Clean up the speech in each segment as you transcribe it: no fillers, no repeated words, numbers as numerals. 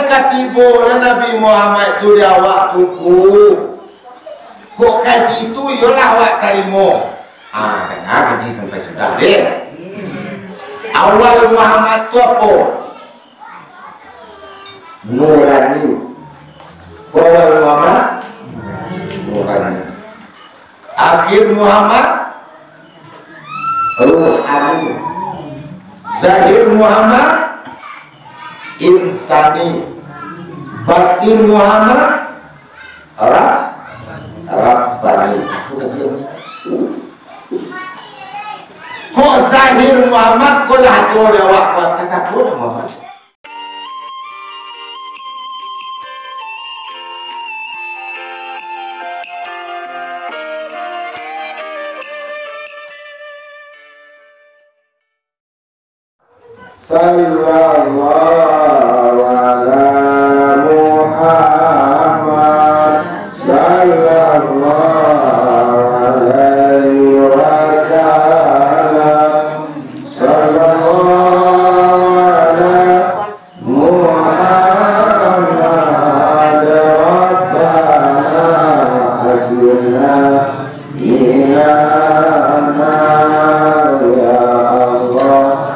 katibo Nabi Muhammad tu dia awak tunggu. Kok kaji itu yolah awak tarimo. Kaji sampai sudah deh. Awal Muhammad tu apa? Nurani. Awal Muhammad Nurani. Akhir Muhammad Ruhani. Zahir Muhammad Insani. Batin Muhammad Rabbani. Kok zahir Muhammad kok lado dia awak kata Muhammad. Sallallahu ala Muhammad sallallahu alaihi wasallam. Sallallahu ala Muhammad Rabbana ajirna minan nar ya Allah.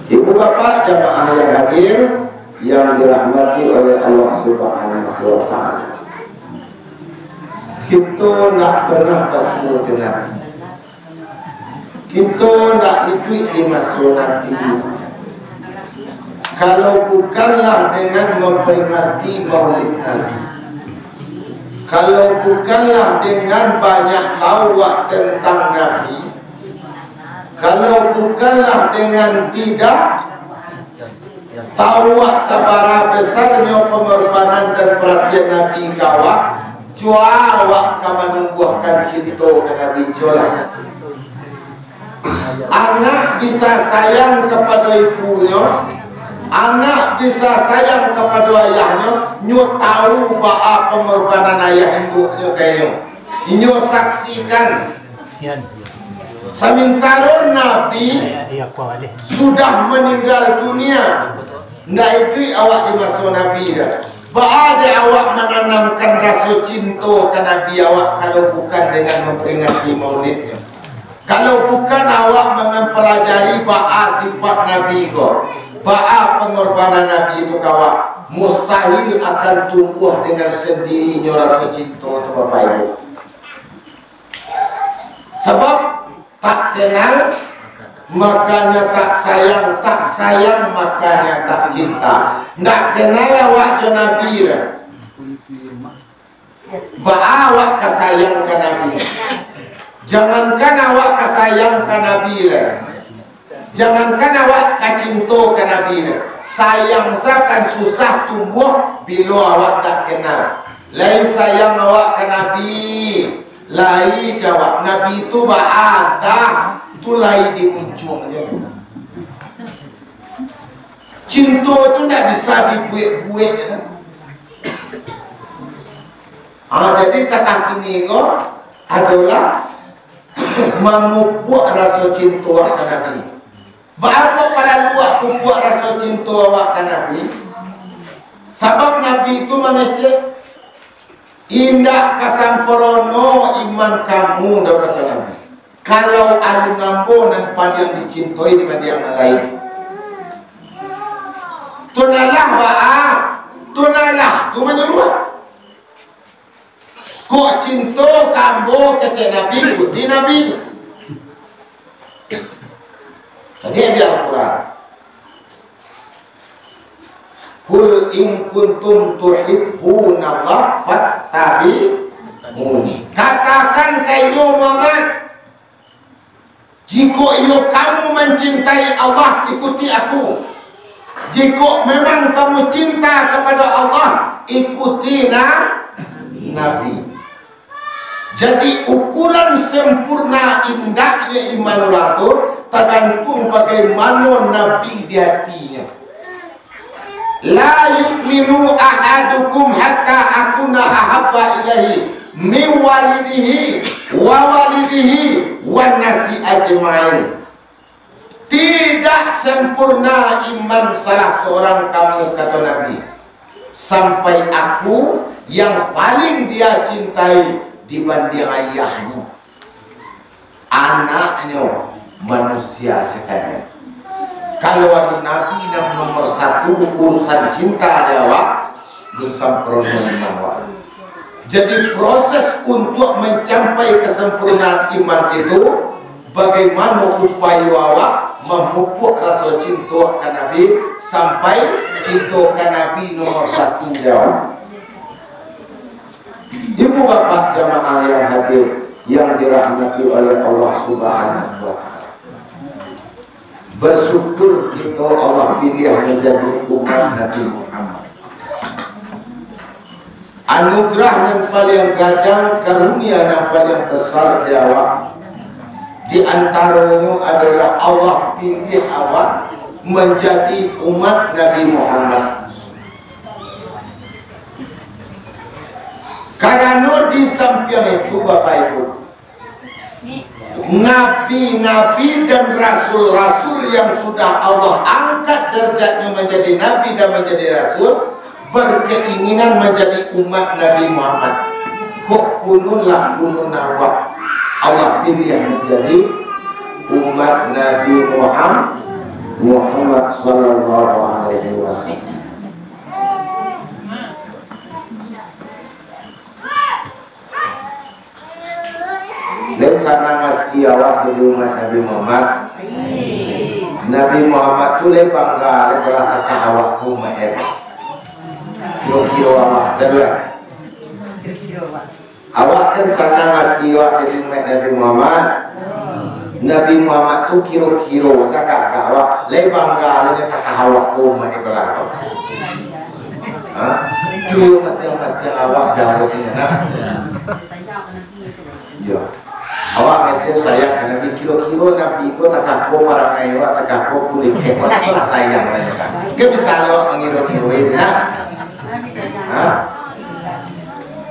Ibu bapak jamaah yang hadir yang dirahmati oleh Allah Subhanahu wa ta'ala, kita nak pernah pasmu dengan kita nak hidup di masa nanti kalau bukanlah dengan memperingati maulid Nabi, kalau bukanlah dengan banyak tahu tentang Nabi, kalau bukanlah dengan tidak tahu sabara besarnya pengorbanan dan perhatian Nabi kawak, jua awak menumbuhkan cinta ke Nabi jola. Anak bisa sayang kepada ibunya, anak bisa sayang kepada ayahnya, nyo tahu bahwa pengorbanan ayah ibunya kayaknya, nyo saksikan. Sementara Nabi sudah meninggal dunia, ndak itu awak di masa Nabi dah. Ba'ada awak menanamkan rasa cinta ke Nabi awak kalau bukan dengan memperingati maulidnya. Kalau bukan awak mempelajari ba'a sifat Nabi kau, ba'a pengorbanan Nabi itu kawak, mustahil akan tumbuh dengan sendirinya rasa cinta itu Bapak Ibu. Sebab tak kenal makanya tak sayang, tak sayang makanya tak cinta. Nggak kenal awak ke Nabi lah, awak kesayang ke Nabi. Jangankan awak kesayang ke Nabi lah, jangankan awak kecinta ke Nabi lah, sayang sakan susah tumbuh bila awak tak kenal. Lain sayang awak ke Nabi, lain jawab Nabi itu ba'ada, itu lain dimunculnya. Cinta itu tidak bisa dibuat-buat. Jadi kata kini kok adalah memupuk rasa cinta awak ke Nabi. Bagaimana para luak pupuk rasa cinta awak ke Nabi? Sebab Nabi itu mengecek indah kasamporono iman kamu, dah kata Nabi. Kalau ada nambo dan yang dicintai dibanding yang lain, tunalah ba'a, tunalah tu menyuruh. Kok cinta kamu kecek Nabi, putih Nabi. Tadi ada Al-Quran. Kul in kuntum tuhibbuna Allah fattabi'uni. Katakan kamu Muhammad, jika kamu mencintai Allah, ikuti aku. Jika memang kamu cinta kepada Allah, ikuti Nabi. Jadi ukuran sempurna indahnya iman orang itu tergantung bagaimana Nabi di hatinya. La yu'minu ahadukum hatta akuna ahabba ilahi min walidihi wa walidihi wan nasi ajmain. Tidak sempurna iman salah seorang kamu, kata Nabi, sampai aku yang paling dia cintai dibanding ayahnya, anaknya, manusia sekalian. Kalau Nabi nomor satu urusan cinta adalah belum sempurna iman awak. Jadi proses untuk mencapai kesempurnaan iman itu, bagaimana upaya awak memupuk rasa cinta ke Nabi sampai cinta ke Nabi nomor satu jawab. Ibu bapak jamaah yang hadir yang dirahmati oleh Allah Subhanahu wa Ta'ala, bersyukur kita Allah pilih menjadi umat Nabi Muhammad. Anugerah yang paling gadang, karunia yang paling besar di awak, di antaranya adalah Allah pilih awak menjadi umat Nabi Muhammad. Karena di samping itu Bapak Ibu, nabi-nabi dan rasul-rasul yang sudah Allah angkat derajatnya menjadi nabi dan menjadi rasul, berkeinginan menjadi umat Nabi Muhammad. Kok kununlah kunun awak Allah pilih yang menjadi umat Nabi Muhammad sallallahu alaihi wasallam. Lesana ngerti awak jadi umat Nabi Muhammad. Nabi Muhammad tu le bangga lepas takah awak umat itu. Kiro-kiro awak sedua. Awak kan sana ngerti awak jadi umat Nabi Muhammad. Nabi Muhammad tu kiro-kiro sakak awak le bangga le takah awak umat itu lah. Tu masing-masing awak jauh ini nak. Ya. Awak kata sayang ke Nabi, kilo-kilo Nabi itu tak kaku para kaya, tak kaku kulit kekot, itulah sayang mereka kan. Ke misalnya awak mengiru-iru ini nak,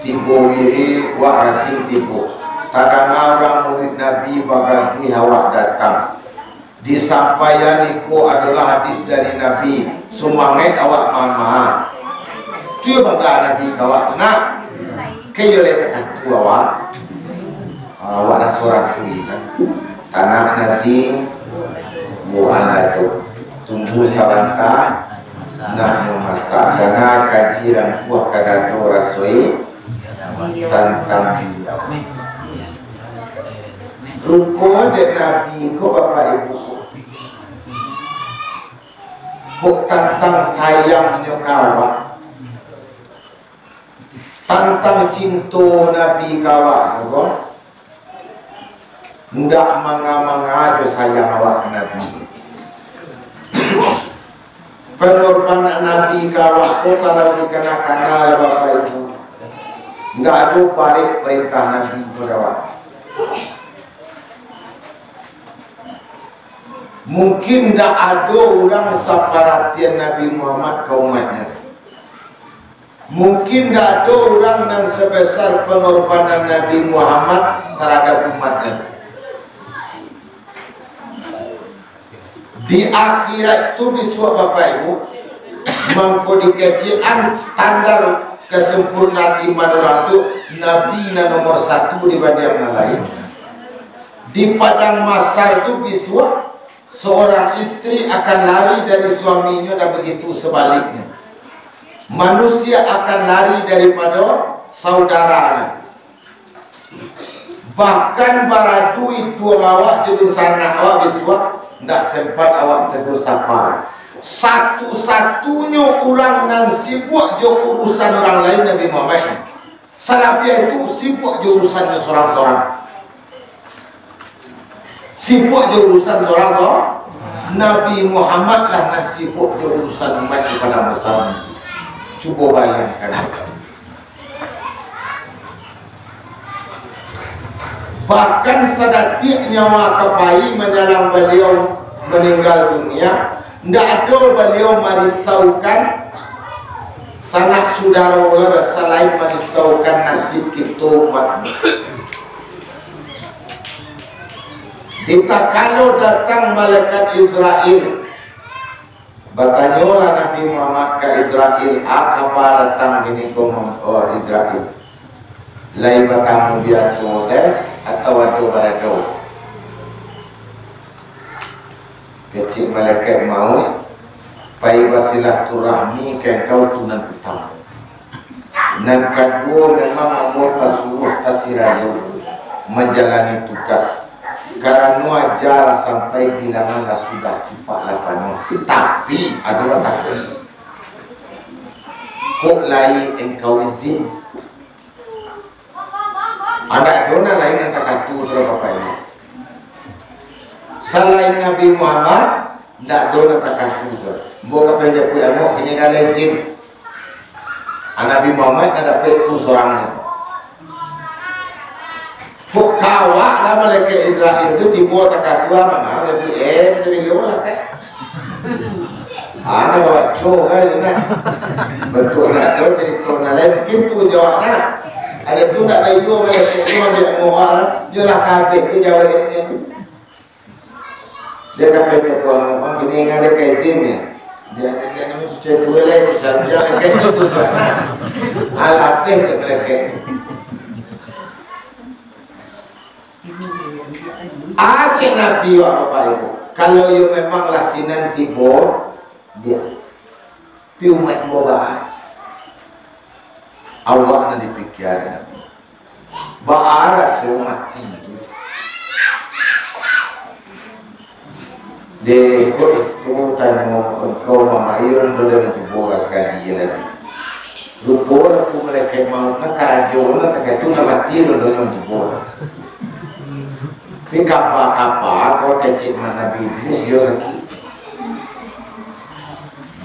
tipu wiri, wak rajin tipu. Kadang orang murid Nabi bagi awak datang. Disampaikan itu adalah hadis dari Nabi, semangat awak mama. Itu bangga Nabi kawak nak, kaya letak katu awak. Awak rasul-rasul tanah nasi buah itu tumbuh sabanta nak memasak dengan kajian buah kadang rasul tentang rupa dan Nabi kau bapak ibu kau tentang sayangnya kawak, tentang cinta Nabi kawak kau. Ndak manga-manga jo sayang awak Nabi. Pengorbanan Nabi kawak ko kalau dikenakan Bapak Ibu. Ndak ada balik perintah Nabi berawak. Mungkin ndak ada orang seperhatian Nabi Muhammad ke umatnya. Mungkin ndak ada orang yang sebesar pengorbanan Nabi Muhammad terhadap umatnya. Di akhirat itu bisa Bapak Ibu mengkodikasikan standar kesempurnaan iman orang itu Nabi nomor satu dibanding yang lain. Di padang mahsyar itu bisa seorang istri akan lari dari suaminya dan begitu sebaliknya. Manusia akan lari daripada saudaranya. Bahkan baradu itu awak jadi sana awak bisa tidak sempat awak tegur sapa. Satu-satunya orang yang sibuk je urusan orang lain Nabi Muhammad. Salafiyah itu sibuk je urusannya seorang-seorang. Sibuk je urusan seorang-seorang. Nabi Muhammad lah yang sibuk je urusan umat pada masa. Cuba bayangkan. Bahkan sedetik nyawa kepai menyalang beliau meninggal dunia, tidak ada beliau merisaukan sanak saudara Allah selain merisaukan nasib kita umat. Kita kalau datang malaikat Israel, bertanyalah Nabi Muhammad ke Israel, apa datang gini kau Israel? Lai bertamu biasa saya atau ada barado? Kecil malaikat mau pai bersilaturahmi ke kau tunan utama. Dan kedua memang anggota suruh tasirayu menjalani tugas. Karena ajar sampai bilangan dah sudah cepat lapan. Tapi ada tapi kok lain engkau izin? Anak dona lain yang tak katu berapa ini. Selain Nabi Muhammad, tak dona tak katu. Bukan pendek pun yang ini ada izin. Nabi Muhammad ada petu seorang. Kok kawak lah malaikat Israel itu tiba tak katu mana? Lebih lebih luar kan? Anak bawa coba kan? Betul nak. Dia cerita lain mungkin tu jawabnya. Ada tu nak bagi dua malaikat tu dia orang dia lah kafir dia jawab ini. Dia kafir tu orang gini ada kaisin ni. Dia ni suci tu leh cara dia kan tu tu. Al-Afih dia malaikat. Aceh Nabi apa ibu? Kalau you memang lasinan tiba dia piu mak boba. Allah nak dipikir Nabi. Baaras yo mati. De kau tanya kau mama ayun boleh nanti boga sekali lagi. Lupa aku mereka mau nak karajo nak tu nak mati boleh nanti boga. Ni kapal kau kecil mana Nabi Idris yo lagi.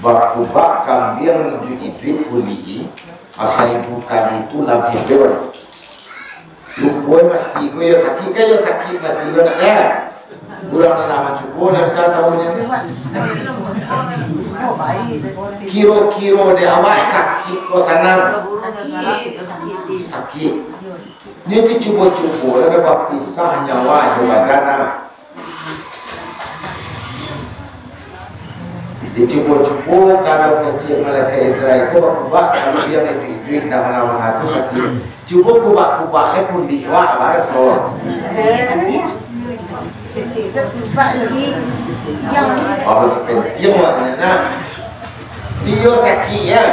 Bakubak kambing menuju Idris kuli. Asal ibu kali itu lebih dor. Lupa mati, kau ya sakit mati kau nak ya. Kurang lama cukup nak bisa tahunya. Kiro de awak sakit kau senang. Sakit. Ni dicuba-cuba ada berpisah nyawa di bagana. Dicuba-cuba kalau kecil malaikat Israel itu kubak kalau dia lebih duit dah mana-mana tu sakit. Cuba kubak-kubaknya pun diwak barsor. Apa sepenting maknanya? Dia sakit ya.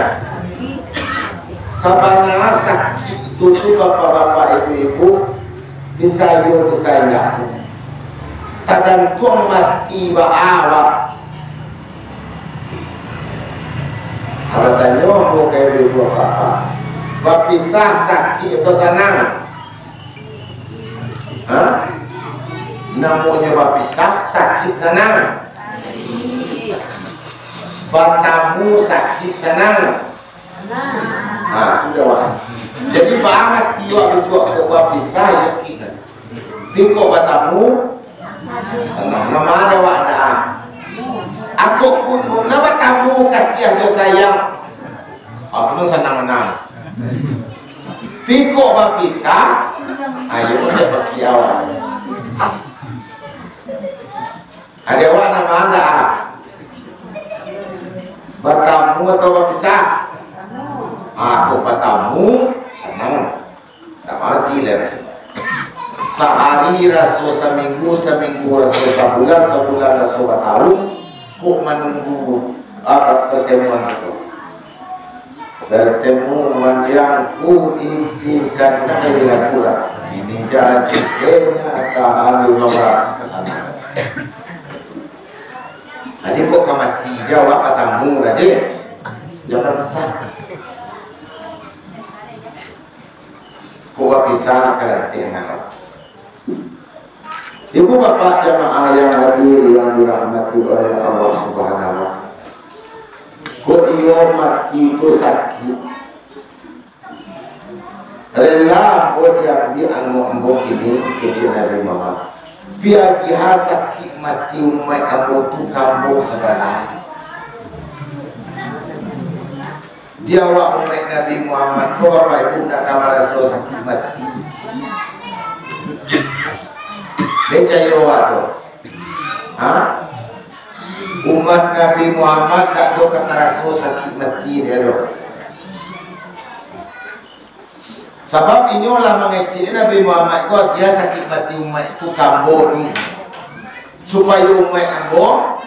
Sabana sakit itu tu bapak-bapak ibu-ibu bisa indah. Tergantung mati ba'awak. Kalau tanya mau kayak ibu apa? Berpisah sakit atau senang? Namanya berpisah sakit senang. Bertamu sakit senang. Itu jawab. Jadi banget tiap besok ke berpisah ya sakit. Pikok bertamu senang. Nama ada wakda. Aku kunung nama tamu kasih dia sayang. Aku pun senang-senang. Pikok berpisah, ayo kita pergi awal. Ada awak nama anda? Bertamu atau berpisah? Aku bertamu senang. Tak mati lagi. Sehari rasul seminggu rasul sebulan rasul bertahun. Kok menunggu pertemuan itu? Pertemuan yang ku impikan dari kurang. Ini jadi kenyataan nomor kesana. Nanti kok mati jawab katamu tadi. Jangan besar. Kok bisa karantina. Ibu bapak jamaah yang hadir yang dirahmati oleh Allah Subhanahu wa taala. Kok iyo mati itu sakit. rela buat yang dia ambo ini kecil dari mama biar dia sakit mati umai ambo tu kamu segala dia awak umai Nabi Muhammad kau bapak ibu nak kamar rasul sakit mati dia cari awak tu umat Nabi Muhammad tak do kata rasul sakit mati dia do. Sebab ini olah mengecek Nabi Muhammad kau dia sakit mati umat itu kambo ni supaya umat ambo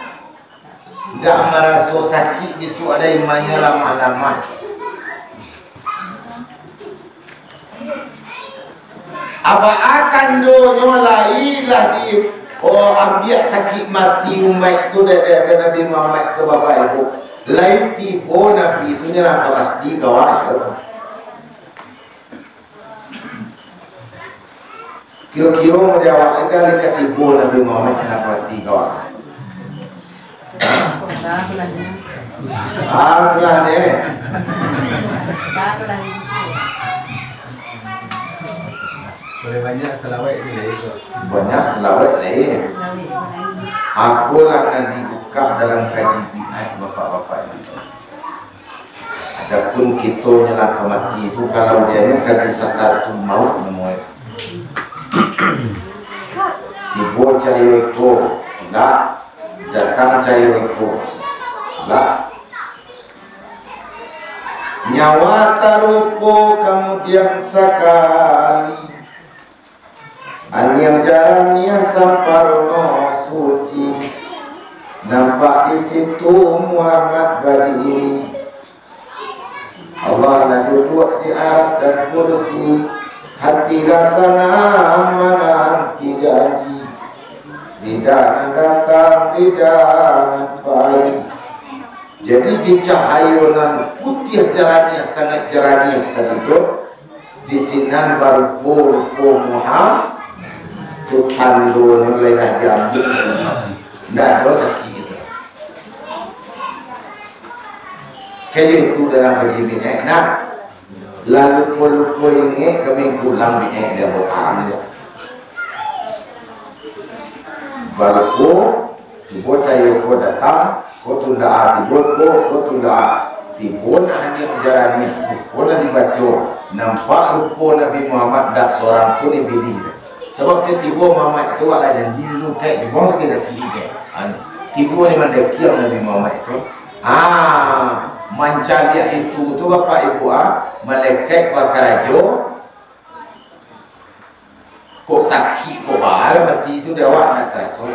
tidak merasa sakit bisu ada imannya lama-lama. Apa akan do nyolai lah di ambil sakit mati umat itu dari Nabi Muhammad ke bapak ibu lain tipu Nabi itu nyerang mati kawan. Kira-kira mau jawab ikan dekat tipu Nabi Muhammad yang nak mati kawan. Akulah ni. Boleh banyak selawat ni lah itu. Banyak selawat lain. Akulah yang dibuka dalam kaji bi'ah bapak-bapak itu. Adapun kita nyelaka mati itu kalau dia ni kaji sakaratul maut namanya. Ibu cair eko, tak datang cair eko, tak nyawa tarupo kemudian sekali, anyang jalannya samparno suci, nampak di situ Muhammad berdiri. Allah lah duduk di atas dan kursi. Hati rasana menanti janji lidah datang lidah baik. Jadi di cahayonan putih jalannya sangat jernih tadi di sinan baru pur Muhammad Tuhan lu mulai ngajar tidak ada sakit itu. Kayak itu dalam kajian enak. Lalu lupa ini kami pulang di dia bohong dia. Baru tiba saya ko datang, ko tunda tiba nak hanya menjalani, ko nak dibaca. Nampak rupa Nabi Muhammad tak seorang pun ibidi. Sebab dia tiba Muhammad itu ala janji dulu kayak di bawah sakit dia. Tiba ni mana kiam Nabi Muhammad itu. Mancalia itu bapak ibu malaikat bakarajo kok sakit kok bahaya mati itu dia awak nak terasa.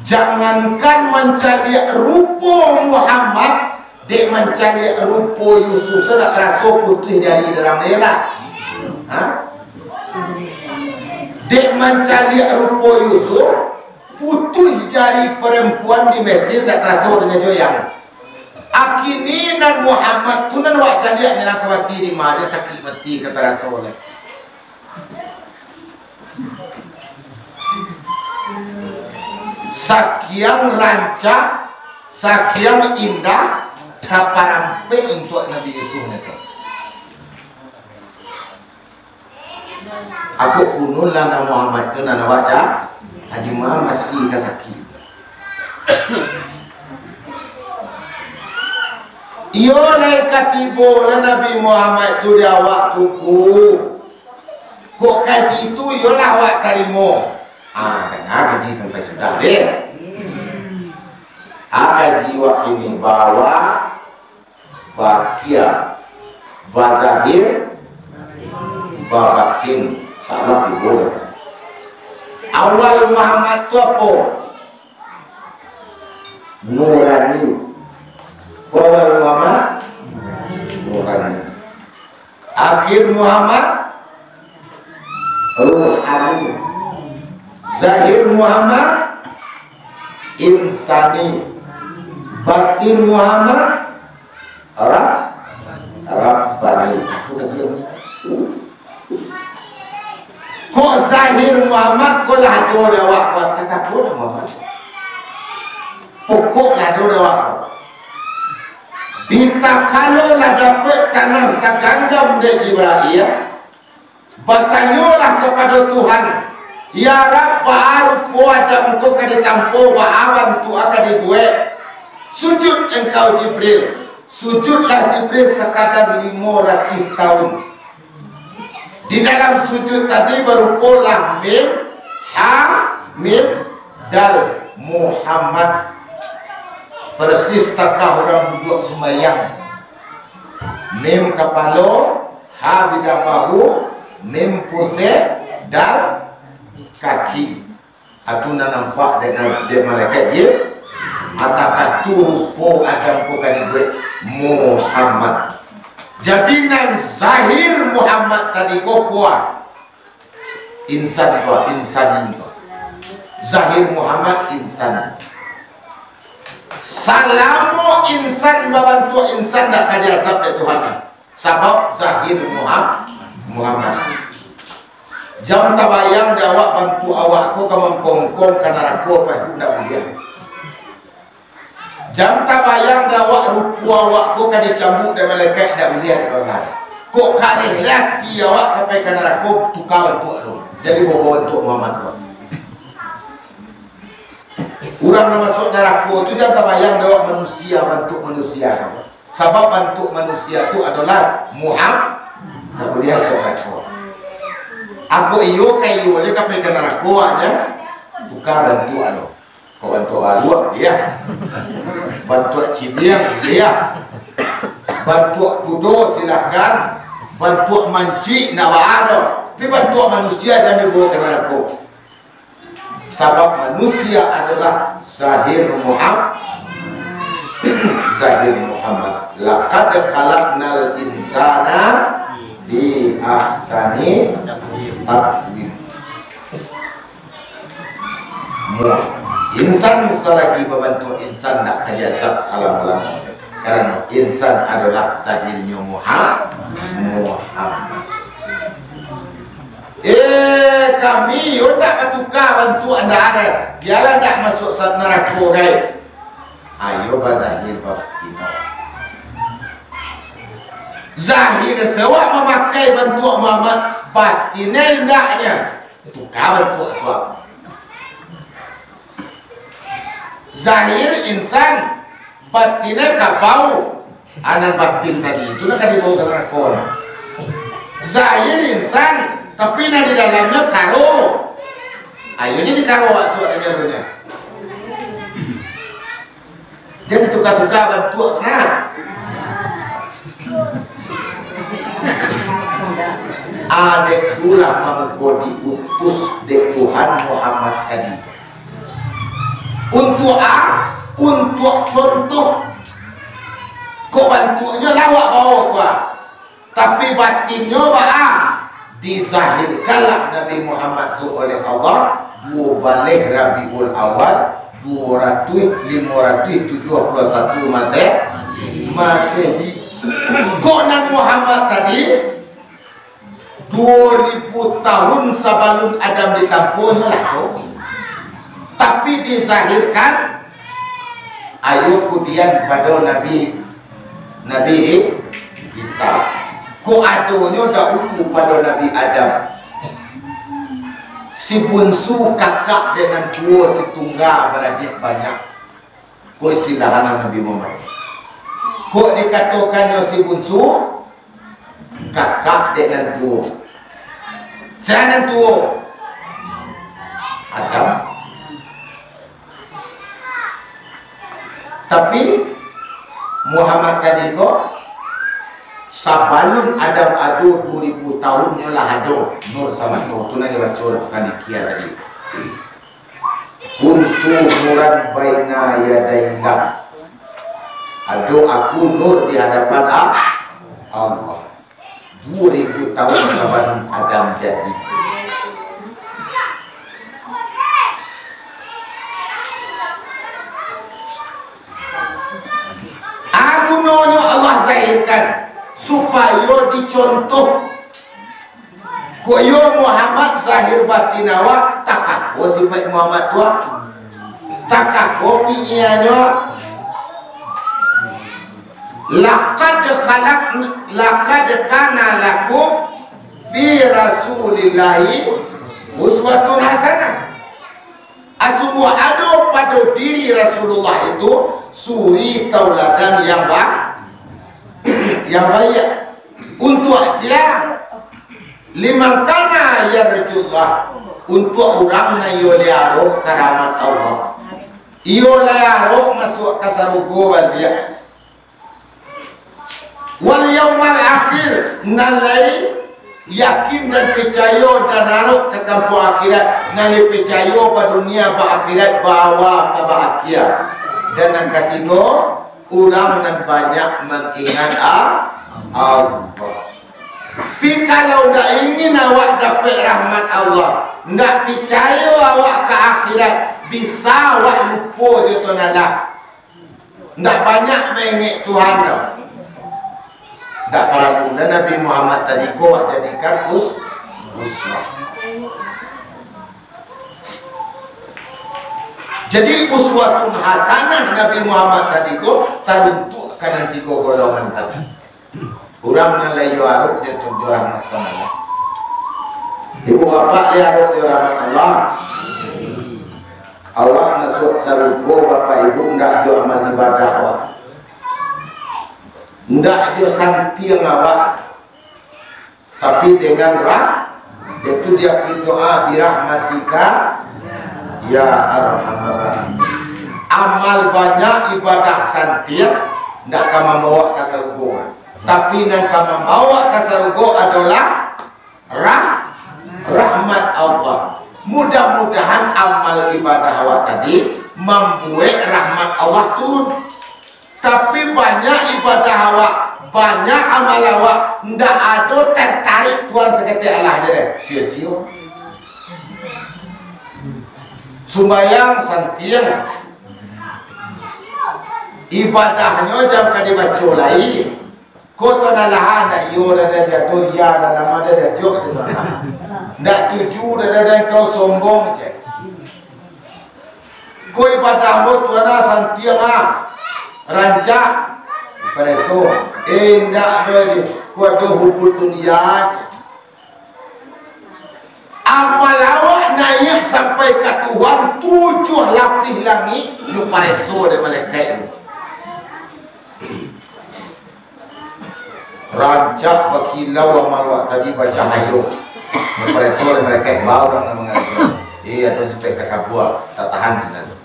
Jangankan mancalia rupa Muhammad dek mancalia rupa Yusuf sudah terasa putih jari dalam dia dek mancalia rupa Yusuf putih jari perempuan di Mesir tak terasa dengan joyang. Akini nan Muhammad tu nan wak cadia nyerang mati di mana sakit mati kata Rasul. Sakian rancak, sakian indah, saparampe untuk Nabi Yusuf itu. Aku kunul lah nama Muhammad tu nan wak Haji Muhammad mati ke sakit. Iyo naik katibo Nabi Muhammad tu dia awak tuku. Kok kaji itu yolah awak tarimo. Kaji sampai sudah deh. Kaji wak ini bawa bakia bazahir babatin sama tibo. Awal Muhammad tu apa? Nurani. Awal Muhammad Nurani. Akhir Muhammad Ruhani. Zahir Muhammad Insani. Batin Muhammad Rabbani. Kok zahir Muhammad kok lado dawak kata Muhammad. Pokok lado dawak. Kita kalau lah dapat tanah saganggam dari Jibril, bertanyalah kepada Tuhan, ya Rabb, baru puadam kau kada tampo baawan tu akan dibuat. Sujud engkau Jibril. Sujudlah Jibril sekadar 500 tahun. Di dalam sujud tadi berupalah mim, ha, mim, dal, Muhammad. Persis takah orang duduk sembahyang. Mim kepala, ha bidang bahu, mim pusat, dal kaki. Atuna nampak dengan dia malaikat dia. Mata katu rupo adam bukan duit Muhammad. Jadi nan zahir Muhammad tadi kau kuat. Insan kau, insan kau. Zahir Muhammad insan. Salamu insan babantu insan dak kadi azab dari Tuhan. Sebab zahir Muhammad. Jam tabayang dawak bantu awakku kemengkongkong karena aku apa guna dia. Jam tabayang dawak rupu awakku kadi cambuk dan malaikat dak lihat orang. Kok kali lihat dia awak sampai karena aku tukar bantu tu. Jadi bawa bantu Muhammad tu. Orang nak masuk neraka tu jangan tabayang dawak manusia bantu manusia kau. Sebab bantu manusia tu adalah Muhammad. Tak boleh aku. Aku iyo kayu je sampai ke neraka nya. Tukar bantu alo. Kau bantu baru dia. Bantu cibiang dia. Bantu kudo silakan. Bantu manci nak ada. Tapi bantu manusia jangan dibawa ke neraka. Sebab manusia adalah zahir Muhammad. Zahir Muhammad. Laqad khalaqnal insana fi ahsani taqwim. Insan selagi membantu insan nak kajazab salam-salam. Karena insan adalah zahirnya Muhammad. Kami yo tak bertukar bantu anda ada. Biarlah tak masuk neraka gai. Ayo bazahir batin. Zahir sewak memakai bantu Muhammad, batinnya indahnya tukar bantu aswak. Zahir insan, batinnya kabau. Anak batin tadi itu nak dibawa ke neraka. Zahir insan, tapi nak di dalamnya karo. Ayo jadi karo aswak dengan dunia. Jadi tukar-tukar bantu nah. Adek tulah mangko diutus de Tuhan Muhammad tadi. Untuk untuk contoh. Kok bantunya lawak bawa gua. Tapi batinnya dizahirkanlah Nabi Muhammad tu oleh Allah 2 balik Rabiul Awal 571 Masehi. Kok Nabi Muhammad tadi 2000 tahun sebelum Adam ditampungnya lah. Tapi dizahirkan ayo kemudian pada Nabi Isa. Kok adanya dahulu pada Nabi Adam. Si bungsu kakak dengan tua setunggal beradik banyak. Kok istilahan Nabi Muhammad. Kok dikatakan si bungsu kakak dengan tua. Siapa tua? Adam. Tapi Muhammad tadi kok sabalun Adam adu 2000 tahunnya lah ado nur sama nur tu nanya baca kan dikia tadi. Kuntu nuran baina yadaillah. Ado aku nur di hadapan Allah. 2000 tahun sabalun Adam jadi. Agunonyo Allah zahirkan supaya dicontoh. Koyo Muhammad zahir batinawa takako sifat Muhammad tua. Takako piianyo laqad kana lakum fi rasulillahi uswatun hasanah. Sungguh ada pada diri Rasulullah itu suri tauladan yang baik untuk siapa? Liman kana yarjullah, untuk orang na yo liaro karamat Allah, yo liaro masuk ke surga dia. Wal yaumal akhir, nalai yakin dan percaya dan naruh ke kampung akhirat, nalai percaya pada dunia ba akhirat bawa kebahagiaan. Dan yang ketiga, orang yang banyak mengingat Allah. Tapi kalau tak ingin awak dapat rahmat Allah, tak percaya awak ke akhirat, bisa awak lupa je Tuhan Allah. Tak banyak mengingat Tuhan dah. Tak perlu. Dan Nabi Muhammad tadi kau jadikan uswah. Jadi uswatun hasanah Nabi Muhammad tadi kau teruntuk kanan tiga golongan tadi. Orang menilai aruk dia tujuh rahmat Allah. Ibu bapa dia aruk dia rahmat Allah. Awak masuk surga bapa ibu enggak dia amal ibadah awak. Ndak dia santi awak, tapi dengan itu dia berdoa birahmatika ya arhamar rahimin. Amal banyak ibadah santi ndak akan membawa ke surga, tapi yang akan membawa ke surga adalah rahmat Allah. Mudah-mudahan amal ibadah awak tadi membuat rahmat Allah turun. Tapi banyak ibadah awak, banyak amal awak, ndak ada tertarik Tuhan seketika Allah dia. Sia-sia. Sumbayang santiang, ibadahnya jam kali baca lain. Kau tu nak lah nak yo dah jatuh ya dah nama dah jauh tu lah. Ndak tuju dah kau sombong je. Kau ibadahmu Tuhan santiang rancak pada so ndak ada kuat do hubul dunia. Amal awak naik sampai ke Tuhan 7 lapis langit lu pada so de malaikat. Rancak bakilau amal awak tadi baca hayo pada so de malaikat bau orang mengajar. Ada sampai ke kabua tak tahan sebenarnya.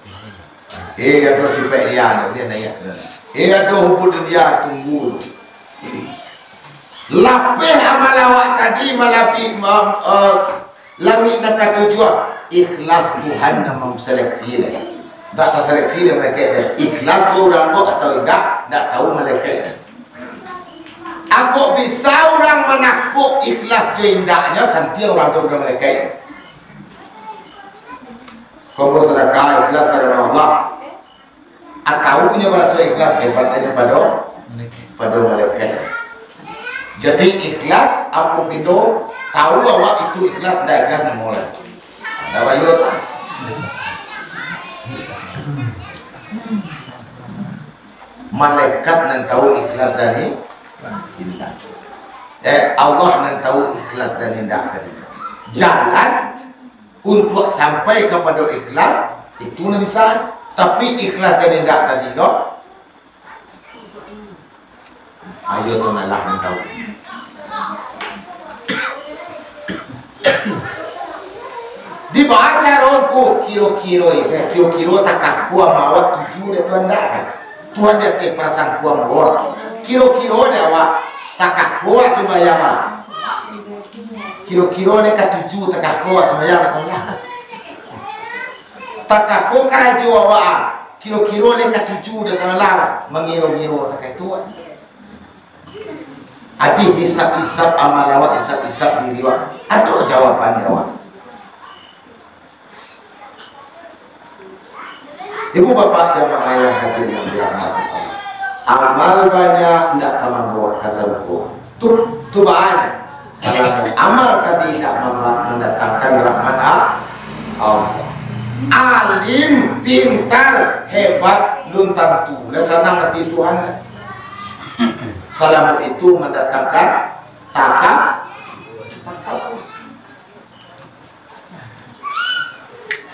Ada sampai dia naik sebenarnya. Ada hubul dunia tunggu. Lapih amal awak tadi malapi langit nak tujuan ikhlas Tuhan yang menseleksi dia. Tak terseleksi dia mereka. Ikhlas tu orang tu atau tak tahu mereka. Aku bisa orang menakut ikhlas dia indahnya sampai orang tu mereka. Kau sedekah ikhlas kerana Allah. Ataunya berasa ikhlas hebatnya pada malaikat. Jadi ikhlas aku pindah tahu awak itu ikhlas dan ikhlas memulai. Dah bayar tak? Malaikat nan tahu ikhlas dan indah. Allah nan tahu ikhlas dan indah. Jalan untuk sampai kepada ikhlas itu nak bisa. Tapi ikhlas dan indah tadi kau, ayo tu nalah yang tahu. Dibaca rohku kiro-kiro ini, kiro-kiro tak kaku awak 7 dia Tuhan dah kan? Tuhan dia tak perasaan kuam awak. Kiro-kiro dia awak tak kaku sembahyang. Kiro-kiro dia kat 7 tak kaku sembahyang tak Allah. Tak kau kerja awak kilo-kilo ni kat 7 datang lah mengiru-ngiru tak itu. Adi isap-isap amal awak, isap-isap diri awak. Ada jawapan awak. Ibu bapa jamaah yang hadir yang dirahmati Allah. Amal banyak tidak akan membawa kasarku. Tu bahan. Salah amal tadi tidak mendatangkan rahmat Allah. Alim, pintar, hebat, belum tentu. Lah senang hati Tuhan. Salamu itu mendatangkan takabur.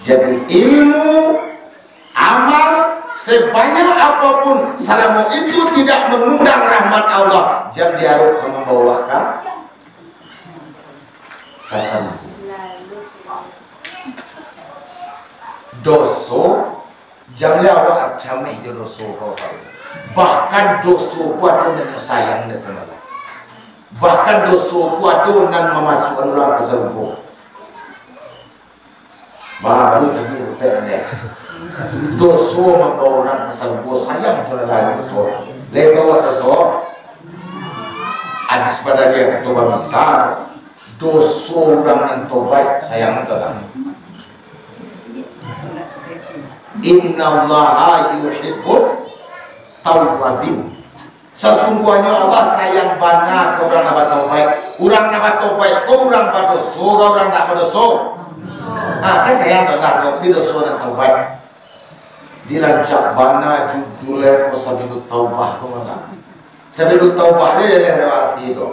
Jadi ilmu, amal, sebanyak apapun, salamu itu tidak mengundang rahmat Allah. Jam diaruk membawa kasar. Doso, jam awak jamai di doso kau tahu. Bahkan doso kuat dan sayang dan teman. Bahkan doso kuat dan memasukkan orang ke surga. Baru lagi utara doso membawa orang ke surga, sayang terlalu doso. Lepas doso, hadis pada dia ketua besar, doso orang yang tobat sayang terlalu. Inna Allaha yuhibbut tawwabin. Sesungguhnya Allah sayang banyak ke orang yang bertaubat. Orang yang bertaubat, orang berdosa, orang tak berdosa. Kan sayang tak tapi dosa dan taubat. Dirancak banyak judulnya ko sabilu taubah ko mana. Sabilu taubah dia ada arti itu.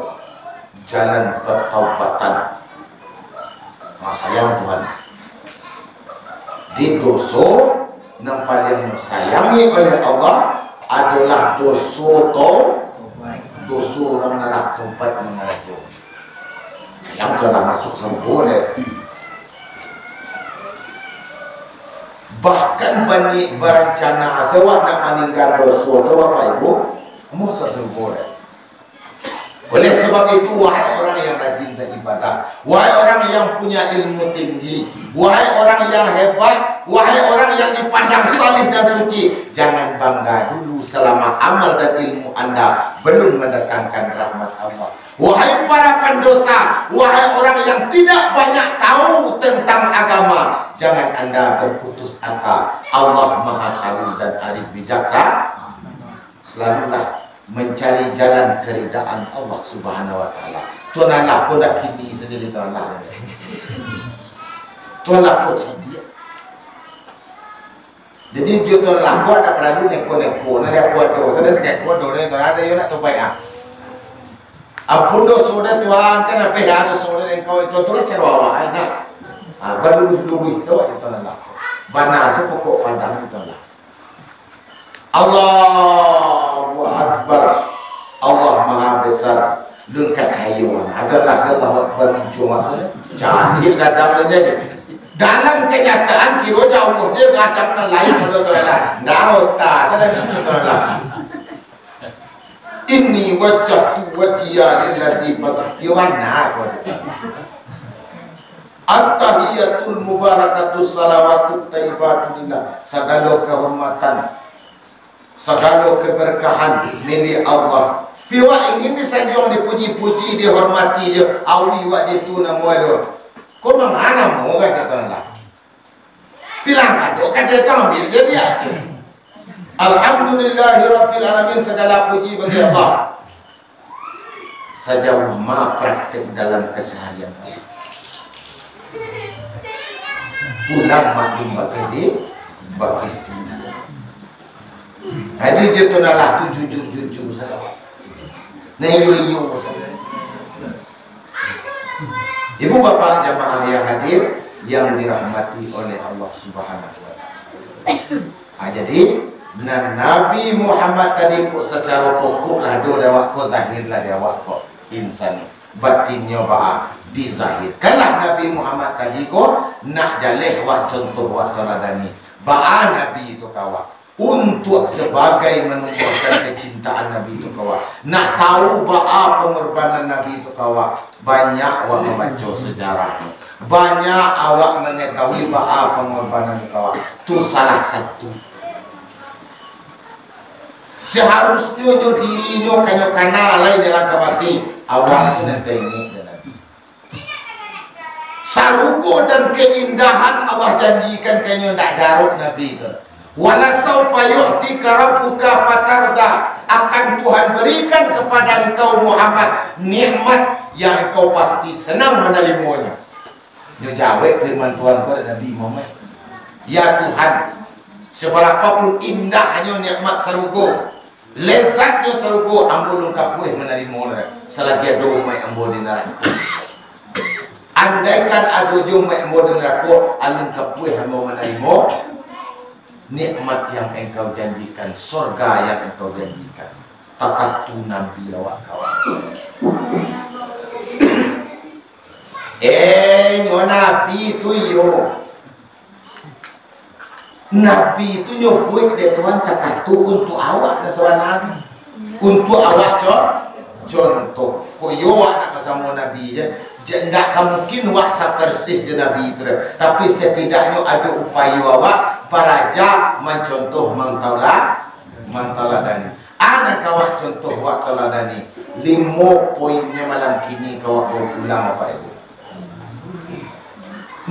Jalan pertaubatan. Sayang Tuhan. Di dosa yang paling sayangi oleh Allah adalah dosa orang neraka tempat mengarah. Sayang telah masuk sempurna. Bahkan banyak berencana sewak nak meninggal dosa tu Bapak Ibu masuk sempurna. Oleh sebab itu, wahai orang yang rajin beribadah, wahai orang yang punya ilmu tinggi, wahai orang yang hebat, wahai orang yang dipandang salih dan suci, jangan bangga dulu selama amal dan ilmu Anda belum mendatangkan rahmat Allah. Wahai para pendosa, wahai orang yang tidak banyak tahu tentang agama, jangan Anda berputus asa. Allah Maha Tahu dan Arif Bijaksana. Selalulah mencari jalan keridaan Allah Subhanahu wa taala. Tuan Allah pun dah kini sendiri Tuan Allah. Tuan Allah pun sedia. Jadi dia Tuan Allah buat tak perlu neko-neko, nak dia buat dosa, dia tak buat dosa, Tuan ada yang nak tobat ah. Ampun dosa dah Tuhan, kan apa ya dosa dia kau itu terus cerewah nak. Baru dulu itu Tuan Allah. Bana sepokok padang Tuan Allah. Allahu Akbar. Allah Maha Besar. Lengkap kayu. Adalah Allah Akbar cuma jahil kadang saja. Dalam kenyataan kira jauh je kadang lain pada Tuhan. Nau tak sadar itu Tuhan. Inni wajjahtu wajhiya lillazi fatara. Yohana kau. At-tahiyatul mubarakatus salawatut thayyibatu lillah. Segala kehormatan, segala keberkahan milik Allah. Piwa ingin disanjung, dipuji-puji, dihormati je. Awi wak itu nama itu. Kau mana mau kata Allah? Bilang kado, kan dia ambil jadi aja. Alhamdulillahirabbil alamin, segala puji bagi Allah. Sejauh mana praktik dalam keseharian kita. Pulang maklum bagi begitu. Jadi dia tu nalah tu jujur sahaja. Neyo sahaja. Ibu bapa jamaah yang hadir yang dirahmati oleh Allah Subhanahu wa taala. Jadi benar Nabi Muhammad tadi kok secara pokok lah do lewat ko zahir lah dia awak ko insan batinnya ba dizahirkanlah Nabi Muhammad tadi ko nak jaleh wa contoh wa taradani ba Nabi itu kawan untuk sebagai menunjukkan kecintaan Nabi itu kawan nak tahu ba pengorbanan Nabi itu kawan banyak awak membaca sejarah banyak awak mengetahui ba pengorbanan itu kawan tu salah satu seharusnya nyo dirinya kanyo kana lain dalam kabati awak nanti ini saruko dan keindahan Allah janjikan kanyo tak darut Nabi itu. Wala saufa yu'tika rabbuka fatarda, akan Tuhan berikan kepada engkau Muhammad nikmat yang engkau pasti senang menerimanya. Dia jawab firman Tuhan kepada Nabi Muhammad, ya Tuhan, seberapapun indahnya nikmat surga, Lezatnya serugo ambo lengkap kuih menerima orang selagi ada umat ambo di neraka. Andaikan ada umat ambo di neraka, alungkap kuih ambo menerima nikmat yang engkau janjikan, surga yang engkau janjikan. Takatu nabi lawak kawan. Nyo nabi tu yo. Nabi itu nyokui dari Tuhan takatu untuk awak na sawana. Untuk awak contoh. Ko yo nak bersama Nabi je. Tidak mungkin wak persis de Nabi itu. Tapi setidaknya ada upaya awak paraja mencontoh mangtaladani. Anak kawak contoh wak taladani. 5 poinnya malam kini kawak ulang apa itu.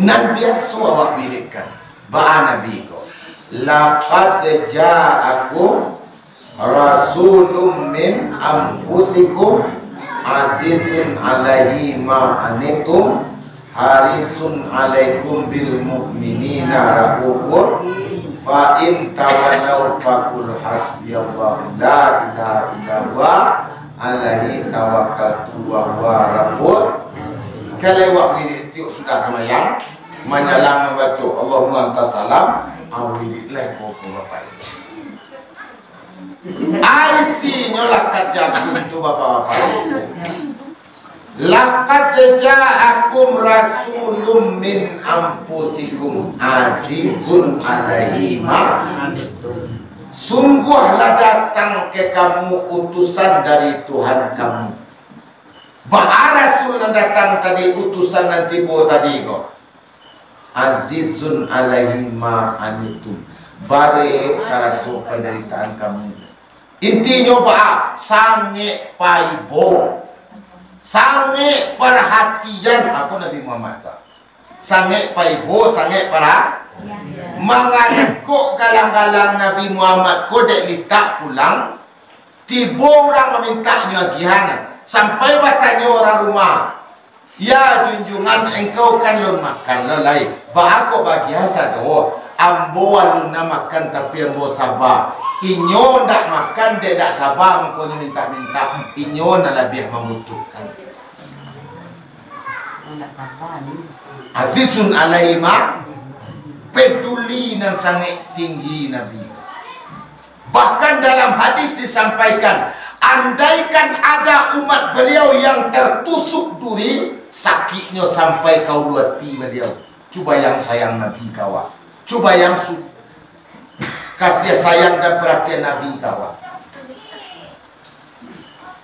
Nan biasa awak birikan. Ba'a Nabi ko. Laqad ja'akum rasulun min anfusikum azizun alaihi ma anitum harisun alaikum bil mu'minina raufur fa in tawallaw faqul hasbiyallahu la ilaha illallah alaihi tawakkaltu wa huwa rabbul. Kalau waktu itu sudah sama yang menyalang membaca Allahumma anta salam awilid leko bapak. Aisi nyolak jagung itu bapak-bapak. Laqad ja'akum rasulun min anfusikum azizun alaihi ma anitum. Sungguhlah datang ke kamu utusan dari Tuhan kamu. Ba'a rasul yang datang tadi utusan nanti bo tadi kok. Azizun alaihi ma anitum. Bare karaso penderitaan kamu. Intinya ba'a sange paibo. Sange perhatian aku Nabi Muhammad. Sange paibo, sange perhatian. Mengaduk galang-galang Nabi Muhammad ko dek litak pulang. Tibo orang memintanya gihana. Sampai bertanya orang rumah. Ya junjungan engkau kan lun makan lelai. Bako bagi hasa do. Ambo alun na makan tapi ambo sabar. Inyo ndak makan dia ndak sabar engkau minta-minta. Inyo na lebih membutuhkan. Azizun alaihima. Peduli dan sangat tinggi Nabi. Bahkan dalam hadis disampaikan, andaikan ada umat beliau yang tertusuk duri, sakitnya sampai kau luati beliau. Coba yang sayang Nabi kawa. Coba yang kasih sayang dan perhatian Nabi kawa.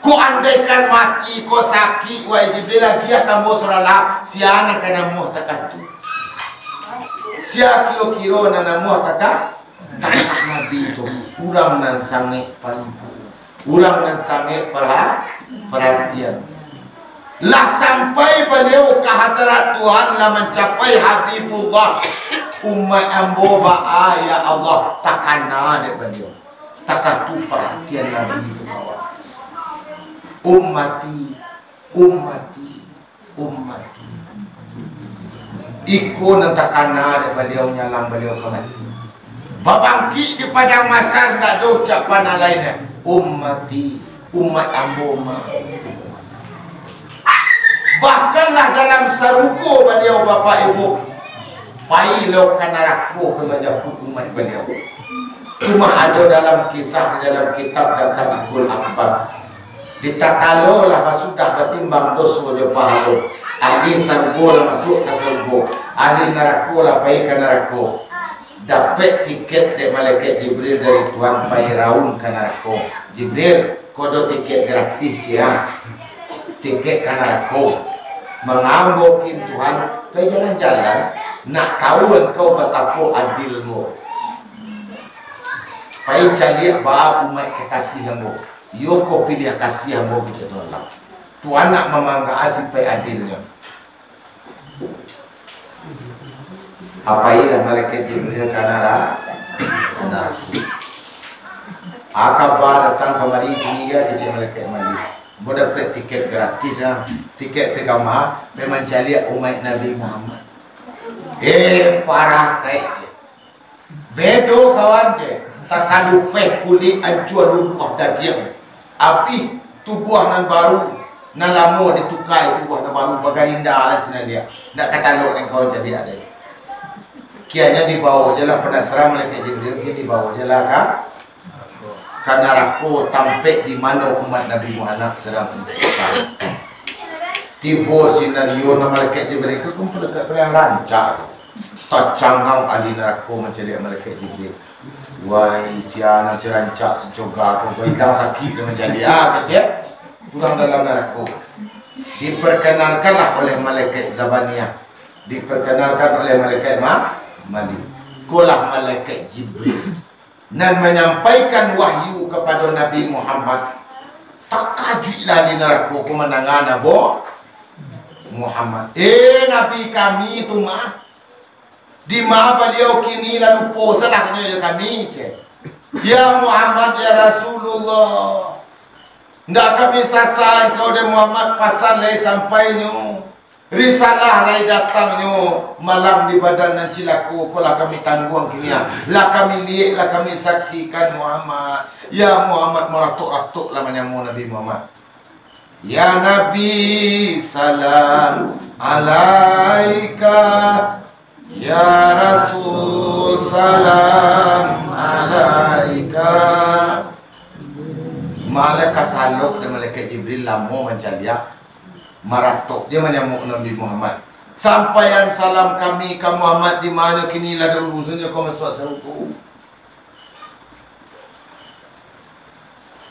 Ku andaikan mati, ku sakit, wa Jibril lagi akan bawa suralah, siana kena muh takatu. Sia kiro-kiro nanamu takak Nabi itu urang nan sange pampu, urang nan sange perhatian. Lah sampai beliau ke hadirat Tuhan lah mencapai Habibullah umat ambo ba'a ya Allah takana de beliau takatu perhatian Nabi itu bawa ummati Iko nang takana de beliau nyalang beliau kemati. Babangki di padang masar ndak ada ucapan lainnya. Ummati, umat ambo ma. Bahkanlah dalam saruko beliau bapak ibu. Pai lo kanaraku kemajaput umat beliau. Cuma ada dalam kisah di dalam kitab dan Tajikul Akbar. Ditakalo lah sudah bertimbang dosa dia pahala. Ahli sargo lah masuk ke sargo, ahli neraka lah pergi ke neraka. Dapat tiket dari malaikat Jibril dari Tuhan pergi raun ke neraka. Jibril, kodo tiket gratis ya, tiket ke neraka. Mengambokin Tuhan pergi jalan-jalan, nak tahu engkau betapa adilmu. Pergi cari apa umat kekasih hamba. Yo kau pilih kasih hamba kita tolak. Tuhan nak memangga asih pergi adilnya. Apa ilah malaikat Jibril kanara Akabah datang kemari dia di malaikat mali. Bo dapat tiket gratis tiket pekama memang cari umat Nabi Muhammad. Parah kayak bedo kawan je. takalupe kulit ancur luluh daging. Api tubuh nan baru nan lama ditukai tubuh nan baru bagainda lah sinan dia. Nak kata lo ni kau jadi ada. Kianya dibawa jelah penasaran malaikat Jibril dia dibawa jelah kan neraka tampek di mana umat Nabi Muhammad sedang bersiksa. Tiba sinan yo nama malaikat Jibril ke kumpul dekat perang rancak. Tak cangang ahli neraka macam dia malaikat Jibril. Wai siana si rancak secoga aku bidang sakit dia macam dia kecil. Kurang dalam neraka. Diperkenalkanlah oleh malaikat Zabaniyah. Diperkenalkan oleh malaikat Malik. Kulah malaikat Jibril dan menyampaikan wahyu kepada Nabi Muhammad. Takajutlah di neraka kemenangan Nabi Muhammad. Nabi kami itu mah di mana beliau kini lalu posalahnya ya kami ke. Ya Muhammad ya Rasulullah. Ndak kami sasar kau de Muhammad pasal lai sampainya. Risalah lai datangnya malam di badan nan cilaku kolah kami tanggung kini lah kami lihat lah kami saksikan Muhammad. Ya Muhammad meratuk-ratuk lah menyamu Nabi Muhammad. Ya Nabi salam alaika. Ya Rasul salam alaika. Malaikat taluk dan malaikat Jibril lama macam dia maratok dia menyambut Nabi Muhammad. Sampaian salam kami ke Muhammad di mana kini lah urusannya kau masuk serutu.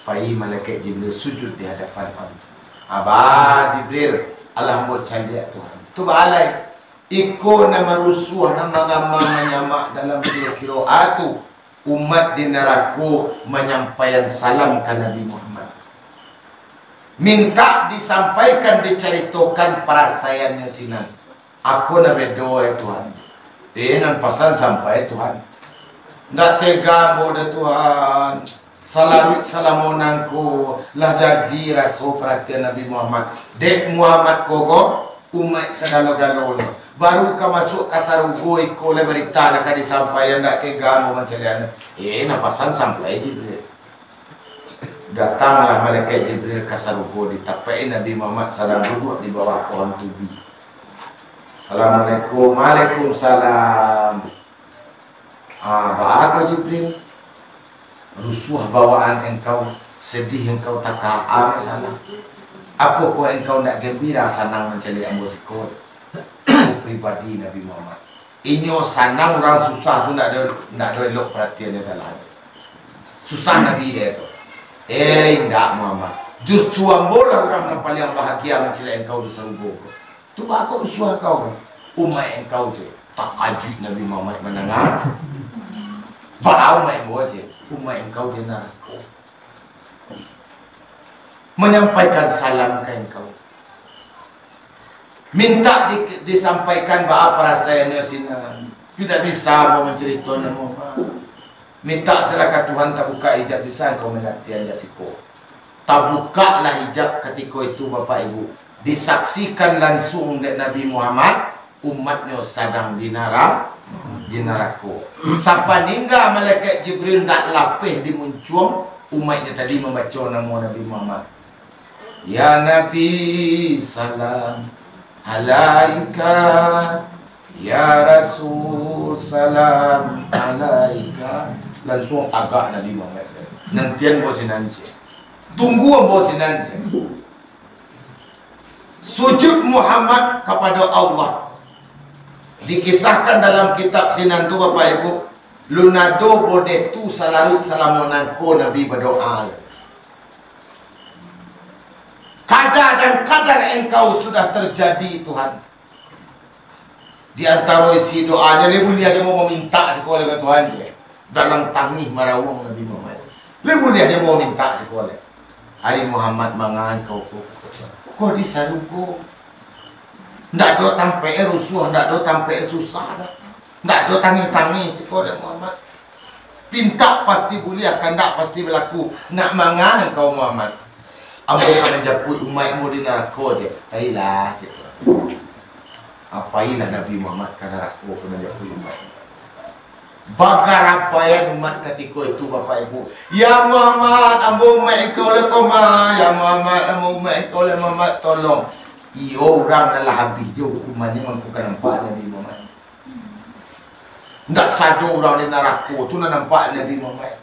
Pai malaikat Jibril sujud di hadapan Allah. Abah Jibril, alhamdulillah cantik Tuhan. Tu balai. Ikut nama rusuh nama gambar menyamak dalam kira-kira atu umat di neraka menyampaikan salam ke Nabi Muhammad. Minta disampaikan diceritakan perasaannya sinan. Aku nak berdoa Tuhan. Nan pasan sampai Tuhan. Ndak tega bodoh Tuhan. Salamunanku lah jadi rasa perhatian Nabi Muhammad. Dek Muhammad koko umat segala-galanya. Baru ka masuk ke sarugo iko le berita nak disampaikan ndak tega macam dia. Nan pasan sampai Jibril. Datanglah malaikat Jibril ke sarugo ditapai Nabi Muhammad sedang duduk di bawah pohon tubi. Assalamualaikum. Waalaikumsalam. Apa Jibril? Rusuh bawaan engkau, sedih engkau tak sana. Apa kau engkau nak gembira sanang mencari ambo sikot? Pribadi Nabi Muhammad. Inyo sanang orang susah tu nak ada elok perhatiannya dalam. Susah Nabi dia tu. Enggak Muhammad. Justru ambo lah orang yang paling bahagia mencari engkau di surga. Tu bakal rusuh kau. Umat engkau je. Tak kajut Nabi Muhammad mendengar. Bau umat engkau je. Umat engkau di neraka. Menyampaikan salam ke engkau. Minta disampaikan bahawa perasaannya sinan. Tidak bisa mau menceritakan nama. Minta serahkan Tuhan tak buka hijab bisa engkau menyaksikan jasiko. Tak buka lah hijab ketika itu Bapak Ibu. Disaksikan langsung dari Nabi Muhammad. Umatnya sedang di neraka. Siapa ninggal malaikat Jibril nak lapih di muncung. Umatnya tadi membaca nama Nabi Muhammad. Ya Nabi salam alaika. Ya Rasul salam alaika. Langsung agak Nabi Muhammad. Nantian bos nanti. Tunggu bos nanti. Sujud Muhammad kepada Allah. Dikisahkan dalam kitab sinan tu Bapak Ibu. Lunado bodeh tu selalu salamunanku Nabi berdoa. Kadar dan kadar engkau sudah terjadi Tuhan. Di antara isi doanya lebih dia mau meminta sekolah ke Tuhan je. Dalam tangih marawang Nabi Muhammad. Lebih dia mau minta sekolah. Hai Muhammad mangan kau kau di sarugo. Ndak do tampe rusuh, ndak do tampe susah dah. Ndak do tangi-tangi sekolah Muhammad. Pinta pasti boleh akan ndak pasti berlaku. Nak mangan kau Muhammad. Ambo akan menjaput umatmu di neraka je. Ailah je. Apailah Nabi Muhammad kan neraka kena japut umat. Bakar apa yang umat ketika itu Bapak Ibu. Ya Muhammad, ambo mak engkau le koma. Ya Muhammad, ambo mak engkau le Muhammad tolong. Iyo orang adalah habis dia hukumannya mampukan nampak Nabi Muhammad. Ndak sadu orang di neraka tu nak nampak Nabi Muhammad.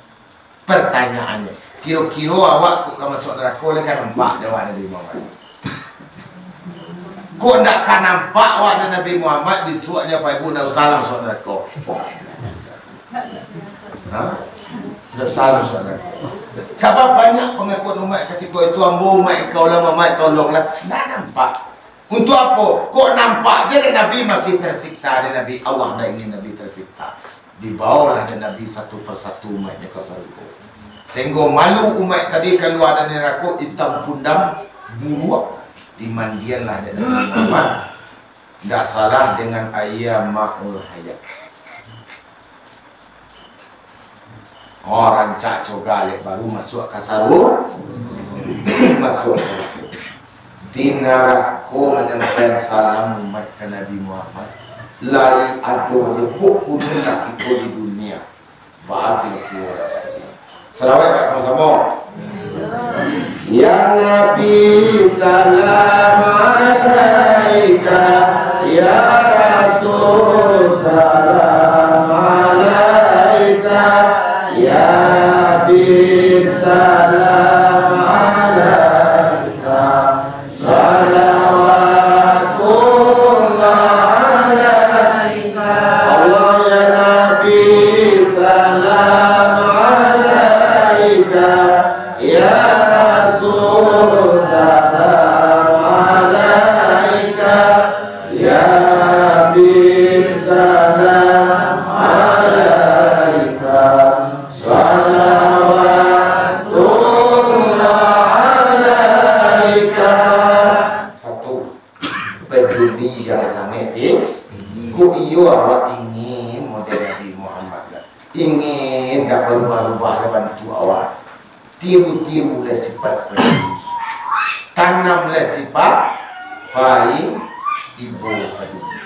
Pertanyaannya, kira-kira awak kok masuk neraka le kan nampak awak Nabi Muhammad. Kok ndak kan nampak awak Nabi Muhammad disuaknya Pak Ibu ndak salam masuk neraka. Tidak salah saudara. Sebab banyak pengakuan umat ketika itu ambo umat kau lah Muhammad tolonglah. Tak nampak. Untuk apa? Kok nampak je dan Nabi masih tersiksa. Dan Nabi Allah tak ingin Nabi tersiksa. Dibawalah dan Nabi satu persatu umatnya ke surga. Sehingga malu umat tadi keluar dari neraka hitam pundam buruk. Dimandianlah dan Nabi Muhammad. Tak salah dengan ayyamul hayat. Orang cak cogale baru masuk ke sarung. Masuk di neraka menyampaikan salam umat ke Nabi Muhammad. Lari ado lekuk pun nak ikut di dunia. Baatil kira. Salawat sama-sama. Ya Nabi salam alaika. Ya Rasul salam alaika. Ya Habib salam alaika. Salawatullah alaika. Allah ya Nabi salam alaika. Ya Rasul salam alaika. Ya Habib salam alaika. Satu peduli yang sangat ku iyo awak ingin model Nabi Muhammad, ingin tak berubah-ubah bantu awak, tiru-tiru le sifat peduli, tanam le sifat baik ibu peduli.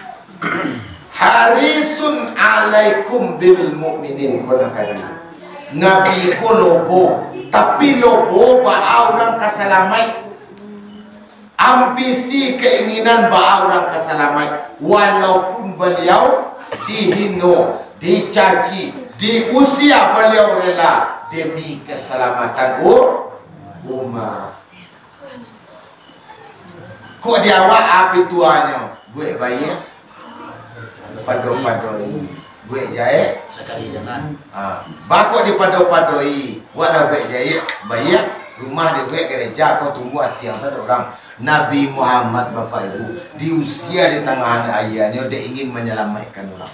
Harisun alaikum bil mu'minin. Nabi ko lobo, tapi lobo ba orang keselamat. Ambisi keinginan ba orang keselamat, walaupun beliau dihino, dicaci, di usia beliau rela demi keselamatan umat. Kok dia awak api tuanya buat bayi pado-padoi buat jahit sekali jangan. Bakok di pado-padoi walau buat jahit bayi rumah dia buat gereja kau tunggu asiang satu orang. Nabi Muhammad Bapak Ibu di usia di tangan ayahnya dia ingin menyelamatkan orang,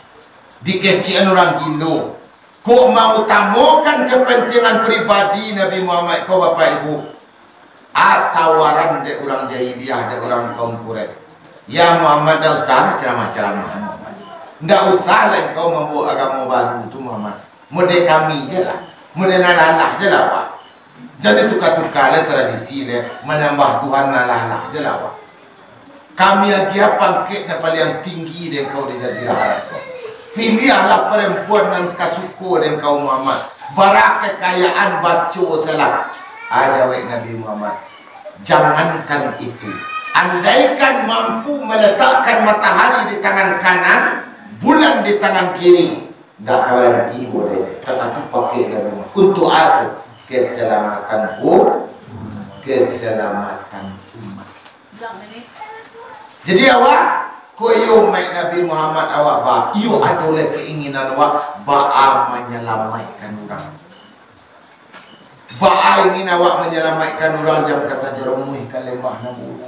dikecian orang gilo. Kok mau tamukan kepentingan pribadi Nabi Muhammad kau Bapak Ibu, tawaran de orang jahiliyah, de orang kaum Quraisy. Ya Muhammad, dah usah ceramah-ceramah Muhammad. Dah usah lah kau membawa agama baru itu Muhammad. Model kami je lah, model nalalah je lah Pak. Jadi tukar-tukar lah tradisi le, menambah Tuhan nalalah je lah Pak. Kami aja pangkit yang paling tinggi dan kau di Jazirah Arab. Pilihlah perempuan dan kasuku dan kau Muhammad. Barak kekayaan baca salah. Ajawai Nabi Muhammad. Jangankan itu. Andaikan mampu meletakkan matahari di tangan kanan, bulan di tangan kiri, tak kawan tiba saja. Tetapi pakai Nabi Muhammad untuk aku keselamatan keselamatan umat. Jadi awak koyo mai Nabi Muhammad awak ba, iyo adalah keinginan awak ba menyelamatkan orang. Ba ingin awak menyelamatkan orang jam kata jerumuh ke lembah nabu.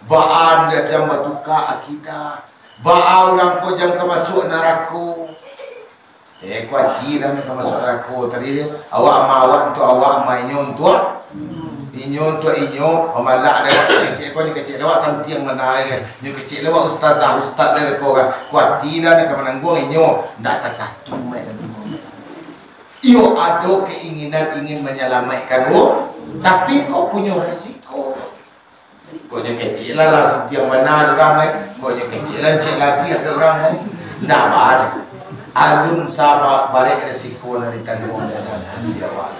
Ba anda jam batuka akidah. Ba orang ko jam ke masuk neraka. Kuati dan ke masuk neraka tadi awak mawan tu awak mainyon tu. Inyo tu inyo pemalak lewat kecil kau ni kecil lewat santiang mana kan. Ni kecil lewat ustazah ustaz lewat kau kan. Kuati dan ke menanggung inyo ndak takatu mai Nabi Muhammad. Iyo ada keinginan ingin menyelamatkan lo, tapi kau punya resiko. Kau ni kecil lah santiang mana ada orang kan. Kau ni kecil lah cek lagi ada orang kan. Ndak ada. alun sabak balik resiko dari tanggung dan jawab.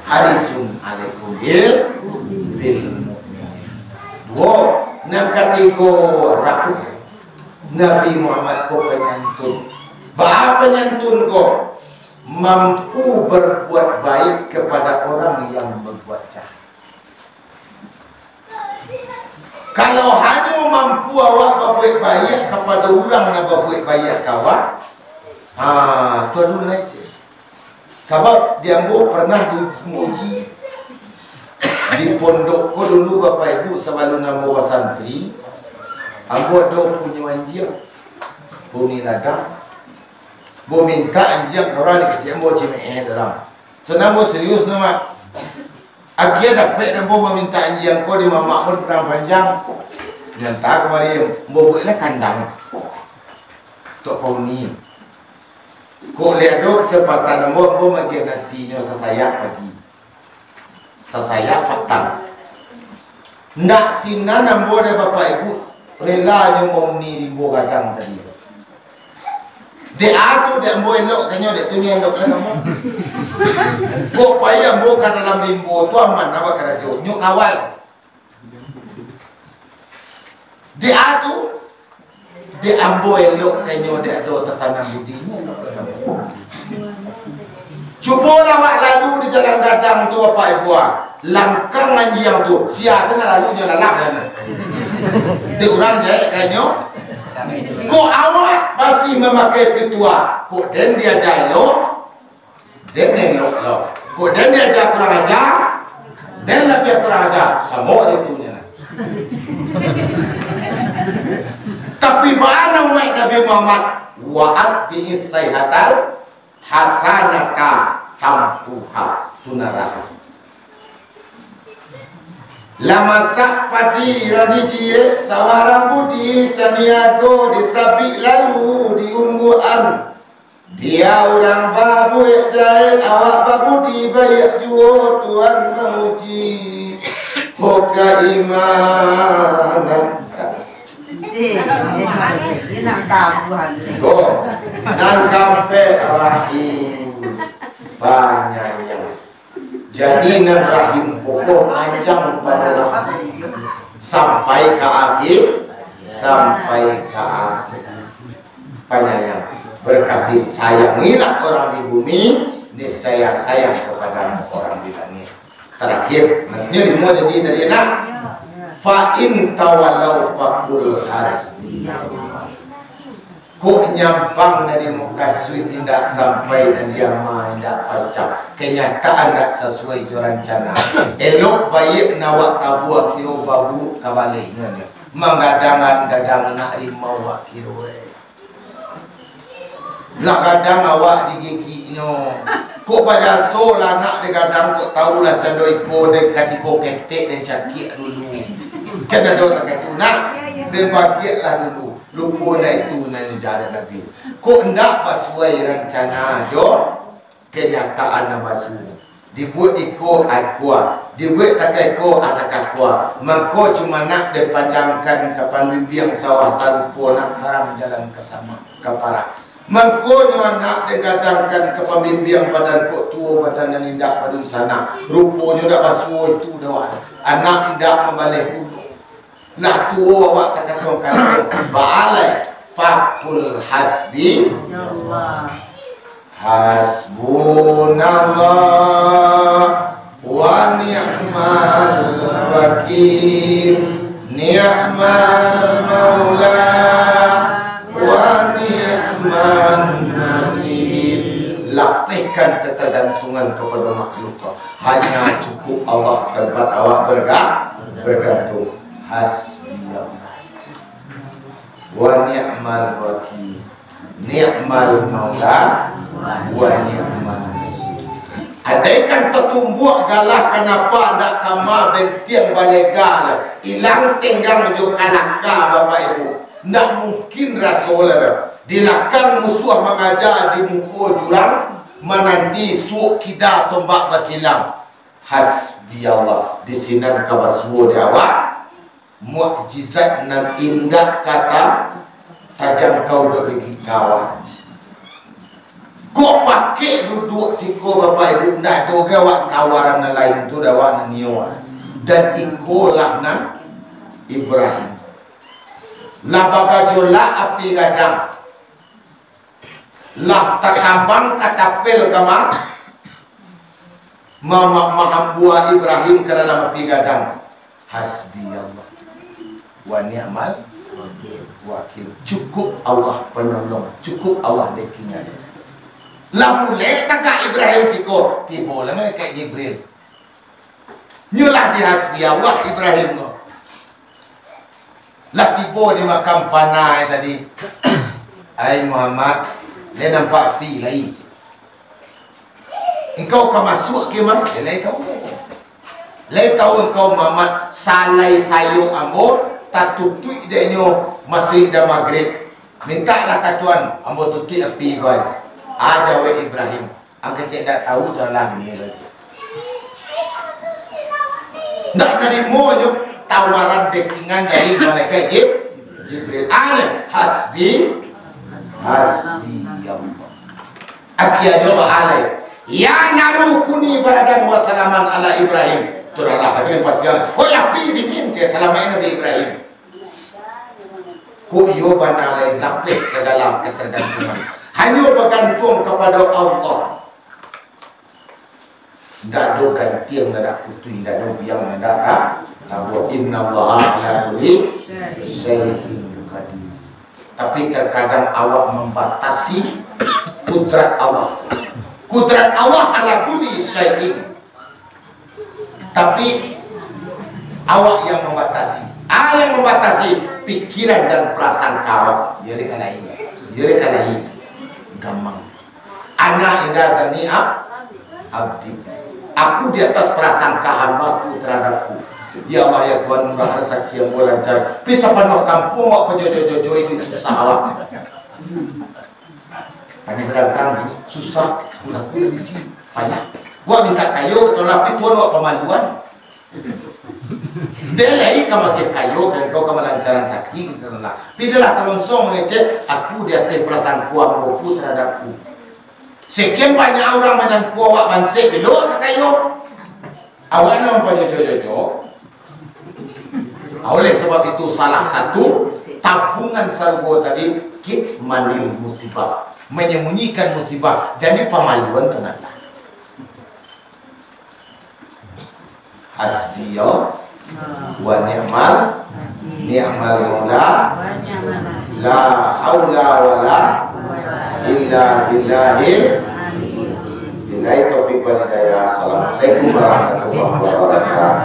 Harisun alaikum bil mu'minin. Dua, nang kategori rakuh Nabi Muhammad ko penyantun. Apa penyantun ko? Mampu berbuat baik kepada orang yang berbuat jahat. Kalau hanya mampu awak berbuat baik kepada orang yang berbuat baik kawan, tuan dulu aja. Sebab dia pernah diuji di pondokku dulu Bapak Ibu sebelum nama santri, ambo do punya anjing, bumi ladang, bo minta anjing orang kecil ambo cemeh dalam. So namo serius nama. Akhirnya dapat dan bo meminta anjing ko di mamakmur perang panjang. Nyata kemarin bo buatlah kandang. Tok pauni. Ko lihat do kesempatan bo magi nasinya sesaya pagi. Sesaya petang. Ndak sinan ambo de Bapak Ibu rela yang mau ni ribu gadang tadi. Dia tu dia ambo elok kanyo dia tu ni elok lah kamu. Bo payah bo kan dalam limbo tu aman apa kerajo nyuk awal. Dia tu dia ambo elok kanyo dia do tetanam budinya elok kamu. Cuba awak lalu di jalan gadang tu Bapak Ibu. Langkang anjing tu siasanya lalunya lalak dan di orang je kanyo. Kok awak masih memakai pitua, kok dan dia jalo, dan elok lo. Kok dan dia jalo kurang ajar, dan lebih kurang ajar, semua itunya. Tapi mana umat Nabi Muhammad wa'ad bihi sayhatal hasanata tampuha tunarah. Lama sak padi radi jire sawarang budi caniago disabik lalu diungguan. Dia orang babu jahit awak babudi bayak juo Tuhan memuji hoka imanan. Dia nak tahu hal ni. Go nan kampe rahim banyak yang jadi rahim pokok panjang pada sampai ke akhir, sampai ke akhir. Penyayang berkasih sayangilah orang di bumi, niscaya sayang kepada orang di langit. Terakhir, nanti mau jadi tadi nak. Fa in tawalau faqul hasbiyallah. Kok nyampang dari muka suit tidak sampai dan dia tidak pacak. Kenyataan tak sesuai rencana. Elok baik nawak tabuak kiro babu kabalik. Menggadangan gadang nak rimau wak kiro. Nak gadang awak digigi no. Kok baca sola nak digadang kok tahulah candoi ko dekat ko ketek dan cakik dulu. Kena do tak itu nak dan bagilah dulu. Lupa dah itu nanti jalan Nabi. Kok hendak sesuai rencana jo kenyataan yang basuh. Dibuat ikut akuah, dibuat tak ikut atak akuah. Maka cuma nak dipanjangkan kapan bimbing sawah tarupo nak haram jalan kesama kepara. Maka cuma nak digadangkan ke pembimbing badan kok tua badan yang indah pada sana. Rupanya dah basuh itu dah. Anak indah membalik dulu. Lah tua awak kata-kata ba'alai fakul hasbi hasbunallah wa ni'mal wakil ni'mal maula wa ni'man nasir. Latihkan ketergantungan kepada makhluk. Hanya cukup Allah tempat awak bergantung. Hasbiyallah wa ni'mal wakil ni'mal maula wa ni'man nasir. Andaikan tertumbuh galah kenapa nak kama bentiang balegal ilang tenggang jo kalaka Bapak Ibu. Nak mungkin rasolah dilakan musuh mengajar di muka jurang menanti suuk kida tombak basilang. Hasbiyallah di sinan kabasuo awak. Mukjizat nan indah kata tajam kau dari kawan. Kok pakai duduk siko bapak ibu nak doga wak tawaran lain tu dawa niwa dan ikolah na Ibrahim. La bagajola api gadang. La takambang katapel kama mahambua Ibrahim ke dalam api gadang. Hasbi Allah wa ni'mal wakil. Cukup Allah penolong, cukup Allah dekingan. La boleh tak Ibrahim siko tibo lah kayak Jibril. Nyulah di hasbi Allah Ibrahim no. Lah tibo di makam panai tadi. Ai Muhammad, dia nampak pi lagi. Engkau kau masuk ke mana? Dia tahu. Lai tahu engkau Muhammad salai sayur ambo tak tutui dia nyo masjid dan maghrib. Minta lah katuan ambo tutui api kau. Aja we Ibrahim. Angka cik tak tahu dalam ni lagi. Nak nerimo nyo tawaran dekingan dari malaikat Jibril. Al hasbi Allah. Akhirnya alai. Ya naru kuni baradan wa salaman ala Ibrahim. Turala hadirin pasien. Oh ya pi dingin ke selama ini Ibrahim. Ku iyo banalai lapis segala ketergantungan. Hanya bergantung kepada Allah. Tidak ada gantian, tidak ada putih, tidak ada biang, tidak ada. Inna Allah ala kulli syai'in qadir. Tapi terkadang awak membatasi kudrat Allah. Kudrat Allah ala kulli syai'in. Tapi awak yang membatasi. Yang membatasi pikiran dan perasaan awak. Jadi kana ini. Gampang. Ana indah zani abdi. Aku di atas prasangka hambaku terhadapku. Ya Allah ya Tuhan murah rezeki yang boleh lancar. Bisa penuh kampung wak pejojo-jojo itu susah awak. Pani berdagang susah. Aku lebih sih banyak. Gua minta kayu atau lapi tuan wak pemaluan. Dia lagi kamu dia kayu kan kau kamu lancaran sakit karena pilihlah teronsong ngecek aku di atas perasaan kuat aku terhadapku. Sekian banyak orang macam kuat banse belok ke kayu. Awalnya mempunyai jojo. Oleh sebab itu salah satu tabungan sargo tadi kit manil musibah, menyembunyikan musibah. Jadi pemaluan tenanglah. Hasbiya wa ni'mal maula la haula wala illa billahil billahi taufiq wal hidayah. Assalamualaikum warahmatullahi wabarakatuh.